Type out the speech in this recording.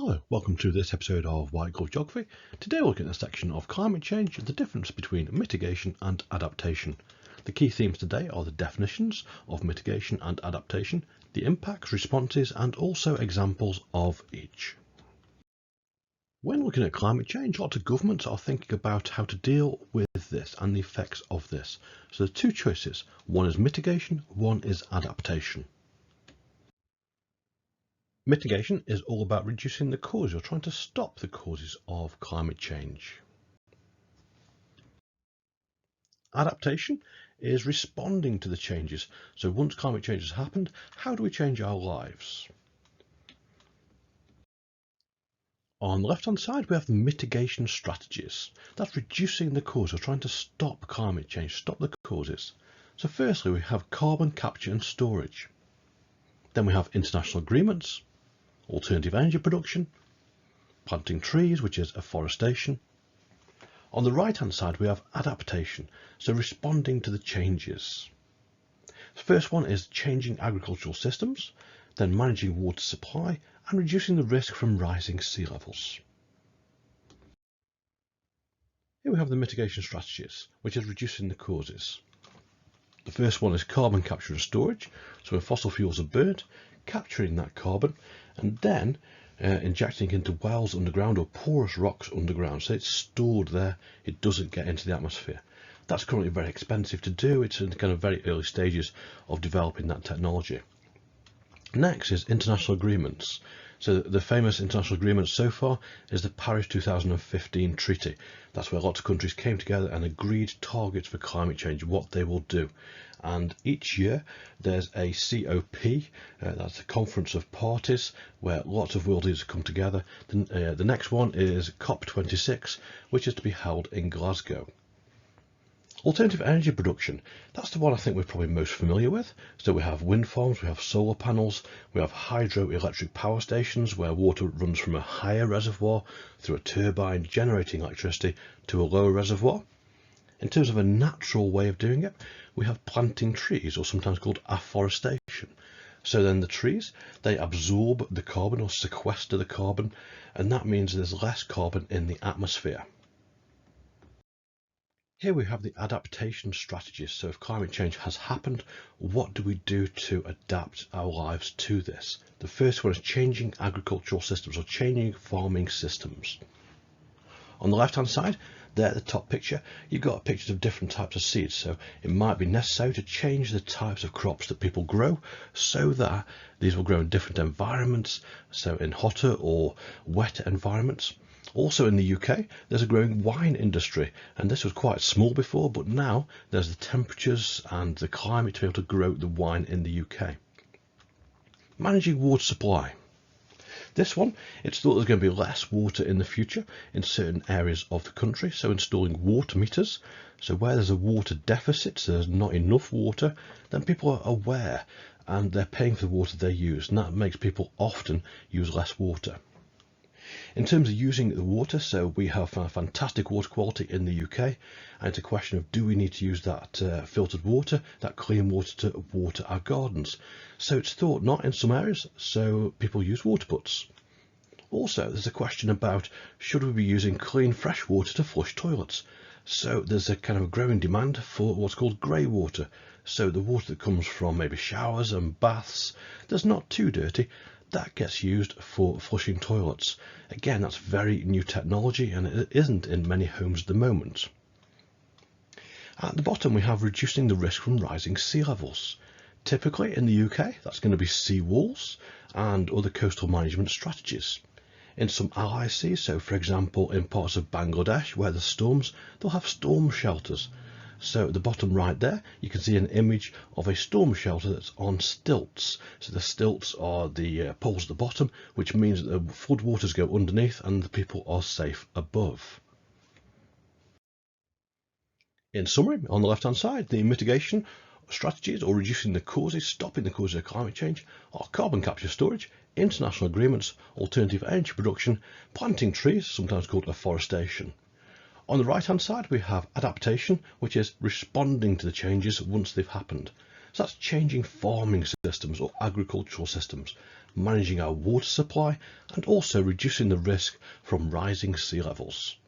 Hello, welcome to this episode of White Glove Geography. Today we're looking at a section of climate change, the difference between mitigation and adaptation. The key themes today are the definitions of mitigation and adaptation, the impacts, responses, and also examples of each. When looking at climate change, lots of governments are thinking about how to deal with this and the effects of this. So there are two choices. One is mitigation, one is adaptation. Mitigation is all about reducing the causes or trying to stop the causes of climate change. Adaptation is responding to the changes. So once climate change has happened, how do we change our lives? On the left-hand side, we have the mitigation strategies. That's reducing the cause or trying to stop climate change, stop the causes. So firstly, we have carbon capture and storage. Then we have international agreements, alternative energy production, planting trees, which is afforestation. On the right-hand side, we have adaptation, so responding to the changes. The first one is changing agricultural systems, then managing water supply and reducing the risk from rising sea levels. Here we have the mitigation strategies, which is reducing the causes. The first one is carbon capture and storage, so when fossil fuels are burnt, capturing that carbon and then injecting into wells underground or porous rocks underground, so it's stored there, it doesn't get into the atmosphere. That's currently very expensive to do. It's in kind of very early stages of developing that technology. Next is international agreements. So the famous international agreement so far is the Paris 2015 Treaty. That's where lots of countries came together and agreed targets for climate change, what they will do. And each year there's a COP, that's a conference of parties, where lots of world leaders come together. The next one is COP26, which is to be held in Glasgow. Alternative energy production, that's the one I think we're probably most familiar with. So we have wind farms, we have solar panels, we have hydroelectric power stations where water runs from a higher reservoir through a turbine generating electricity to a lower reservoir. In terms of a natural way of doing it, we have planting trees, or sometimes called afforestation. So then the trees, they absorb the carbon or sequester the carbon, and that means there's less carbon in the atmosphere. Here we have the adaptation strategies. So if climate change has happened, what do we do to adapt our lives to this? The first one is changing agricultural systems or changing farming systems. On the left-hand side, there at the top picture, you've got pictures of different types of seeds. So it might be necessary to change the types of crops that people grow so that these will grow in different environments, so in hotter or wetter environments. Also in the UK, there's a growing wine industry, and this was quite small before, but now there's the temperatures and the climate to be able to grow the wine in the UK. Managing water supply. This one, it's thought there's going to be less water in the future in certain areas of the country, so installing water meters. So where there's a water deficit, so there's not enough water, then people are aware and they're paying for the water they use, and that makes people often use less water. In terms of using the water, so we have fantastic water quality in the UK, and it's a question of do we need to use that filtered water, that clean water to water our gardens. So it's thought not in some areas, so people use water puts. Also, there's a question about should we be using clean fresh water to flush toilets. So there's a kind of a growing demand for what's called grey water. So the water that comes from maybe showers and baths that's not too dirty, that gets used for flushing toilets. Again, that's very new technology and it isn't in many homes at the moment. At the bottom, we have reducing the risk from rising sea levels. Typically in the UK, that's going to be sea walls and other coastal management strategies. In some ally seas, so for example in parts of Bangladesh where there's storms, they'll have storm shelters. So at the bottom right there, you can see an image of a storm shelter that's on stilts. So the stilts are the poles at the bottom, which means that the flood waters go underneath and the people are safe above. In summary, on the left-hand side, the mitigation strategies or reducing the causes, stopping the causes of climate change are carbon capture storage, international agreements, alternative energy production, planting trees, sometimes called afforestation. On the right hand side we have adaptation, which is responding to the changes once they've happened. So that's changing farming systems or agricultural systems, managing our water supply, and also reducing the risk from rising sea levels.